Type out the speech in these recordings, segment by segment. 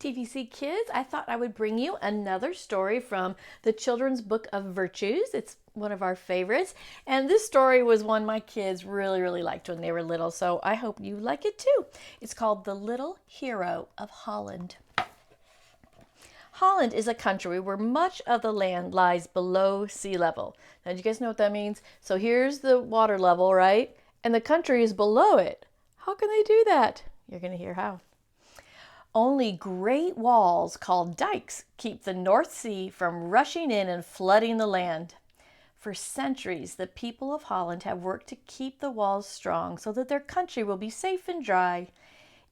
TVC kids, I thought I would bring you another story from the Children's Book of Virtues. It's one of our favorites. And this story was one my kids really liked when they were little, so I hope you like it too. It's called The Little Hero of Holland. Holland is a country where much of the land lies below sea level. Now, do you guys know what that means? So here's the water level, right? And the country is below it. How can they do that? You're going to hear how. Only great walls called dikes keep the North Sea from rushing in and flooding the land. For centuries, the people of Holland have worked to keep the walls strong so that their country will be safe and dry.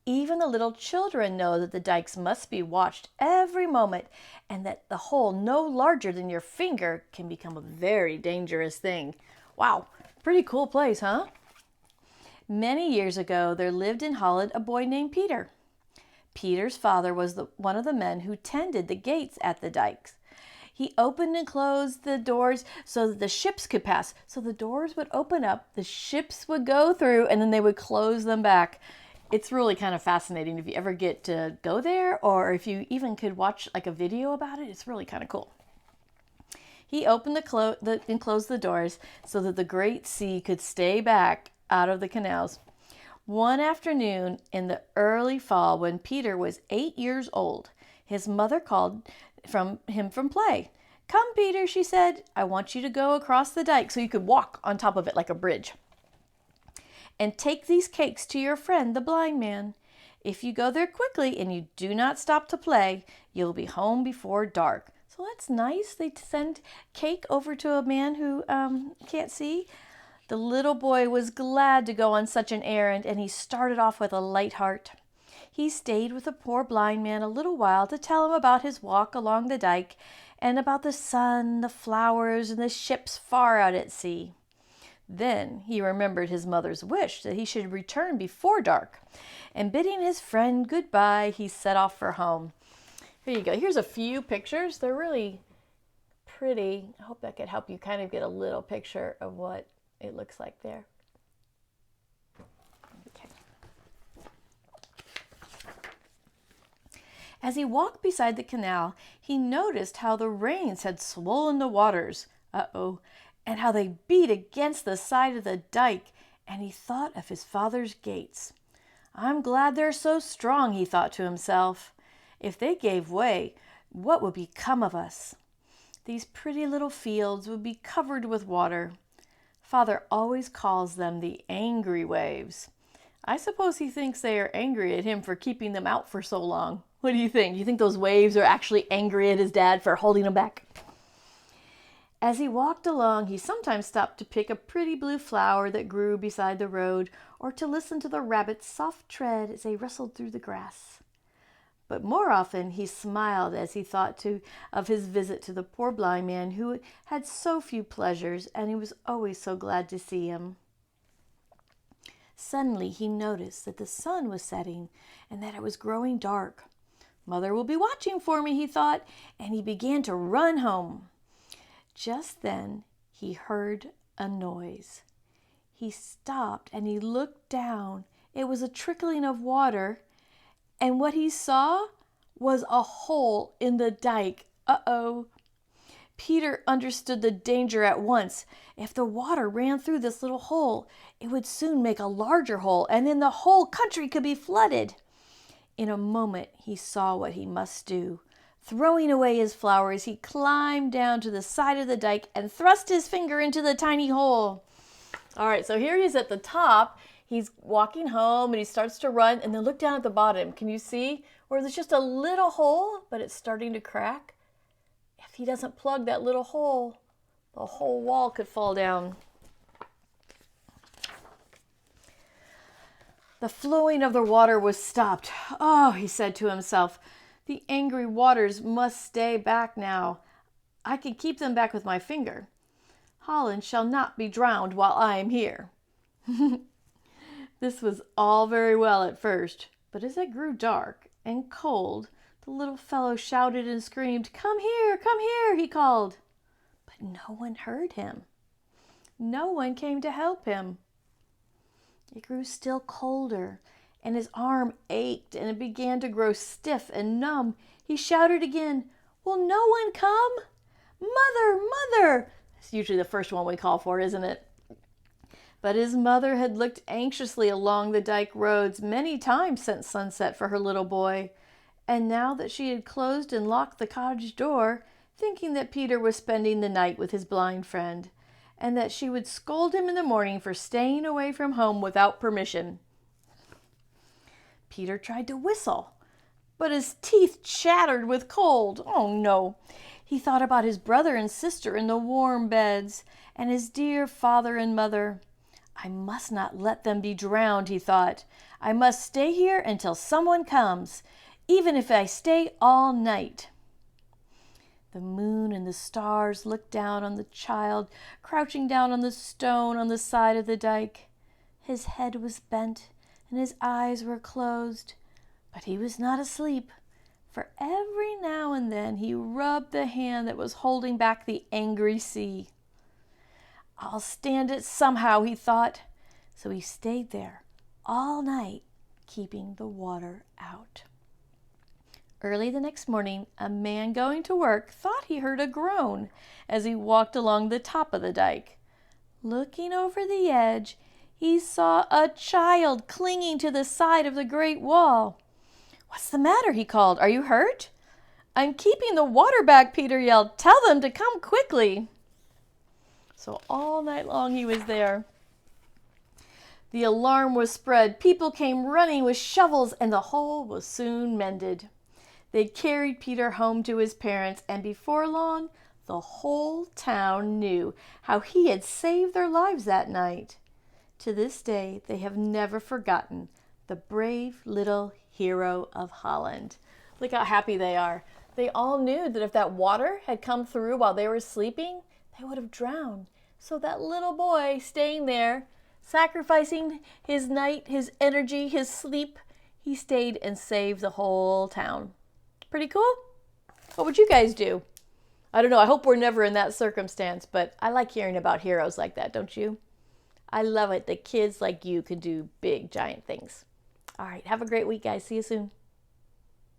Even the little children know that the dikes must be watched every moment and that the hole no larger than your finger can become a very dangerous thing. Wow, pretty cool place, huh? Many years ago, there lived in Holland a boy named Peter. Peter's father was one of the men who tended the gates at the dikes. He opened and closed the doors so that the ships could pass. So the doors would open up, the ships would go through, and then they would close them back. It's really kind of fascinating if you ever get to go there, or if you even could watch like a video about it. It's really kind of cool. He opened and closed the doors so that the great sea could stay back out of the canals. One afternoon in the early fall, when Peter was 8 years old, his mother called him from play. "Come, Peter," she said. "I want you to go across the dike so you could walk on top of it like a bridge. And take these cakes to your friend, the blind man. If you go there quickly and you do not stop to play, you'll be home before dark." So that's nice. They send cake over to a man who can't see. The little boy was glad to go on such an errand, and he started off with a light heart. He stayed with the poor blind man a little while to tell him about his walk along the dike and about the sun, the flowers, and the ships far out at sea. Then he remembered his mother's wish that he should return before dark, and bidding his friend goodbye, he set off for home. Here you go. Here's a few pictures. They're really pretty. I hope that could help you kind of get a little picture of what it looks like there. Okay. As he walked beside the canal, he noticed how the rains had swollen the waters. And how they beat against the side of the dike, and he thought of his father's gates. "I'm glad they're so strong," he thought to himself. "If they gave way, what would become of us? These pretty little fields would be covered with water. Father always calls them the angry waves. I suppose he thinks they are angry at him for keeping them out for so long. What do you think? You think those waves are actually angry at his dad for holding them back?" As he walked along, he sometimes stopped to pick a pretty blue flower that grew beside the road, or to listen to the rabbits' soft tread as they rustled through the grass. But more often he smiled as he thought of his visit to the poor blind man who had so few pleasures, and he was always so glad to see him. Suddenly he noticed that the sun was setting and that it was growing dark. "Mother will be watching for me," he thought, and he began to run home. Just then he heard a noise. He stopped and he looked down. It was a trickling of water, and what he saw was a hole in the dike. Peter understood the danger at once. If the water ran through this little hole, it would soon make a larger hole, and then the whole country could be flooded. In a moment he saw what he must do. Throwing away his flowers, he climbed down to the side of the dike and thrust his finger into the tiny hole. All right, so here he is at the top. He's walking home and he starts to run, and then look down at the bottom. Can you see where there's just a little hole, but it's starting to crack? If he doesn't plug that little hole, the whole wall could fall down. The flowing of the water was stopped. "Oh," he said to himself, "the angry waters must stay back now. I can keep them back with my finger. Holland shall not be drowned while I am here." This was all very well at first, but as it grew dark and cold, the little fellow shouted and screamed, come here, he called. But no one heard him. No one came to help him. It grew still colder, and his arm ached and it began to grow stiff and numb. He shouted again, "Will no one come? Mother, mother!" It's usually the first one we call for, isn't it? But his mother had looked anxiously along the dike roads many times since sunset for her little boy, and now that she had closed and locked the cottage door, thinking that Peter was spending the night with his blind friend, and that she would scold him in the morning for staying away from home without permission. Peter tried to whistle, but his teeth chattered with cold. Oh no! He thought about his brother and sister in the warm beds, and his dear father and mother. I must not let them be drowned, he thought. I must stay here until someone comes, even if I stay all night. The moon and the stars looked down on the child, crouching down on the stone on the side of the dike. His head was bent, and his eyes were closed, but he was not asleep, for every now and then he rubbed the hand that was holding back the angry sea. I'll stand it somehow, he thought, so he stayed there all night, keeping the water out. Early the next morning, a man going to work thought he heard a groan as he walked along the top of the dike. Looking over the edge, he saw a child clinging to the side of the great wall. "What's the matter?" he called. "Are you hurt?" "I'm keeping the water back," Peter yelled. "Tell them to come quickly." So all night long he was there. The alarm was spread. People came running with shovels, and the hole was soon mended. They carried Peter home to his parents, and before long, the whole town knew how he had saved their lives that night. To this day, they have never forgotten the brave little hero of Holland. Look how happy they are. They all knew that if that water had come through while they were sleeping, they would have drowned. So that little boy staying there, sacrificing his night, his energy, his sleep, he stayed and saved the whole town. Pretty cool? What would you guys do? I don't know. I hope we're never in that circumstance, but I like hearing about heroes like that, don't you? I love it that kids like you can do big, giant things. All right. Have a great week, guys. See you soon.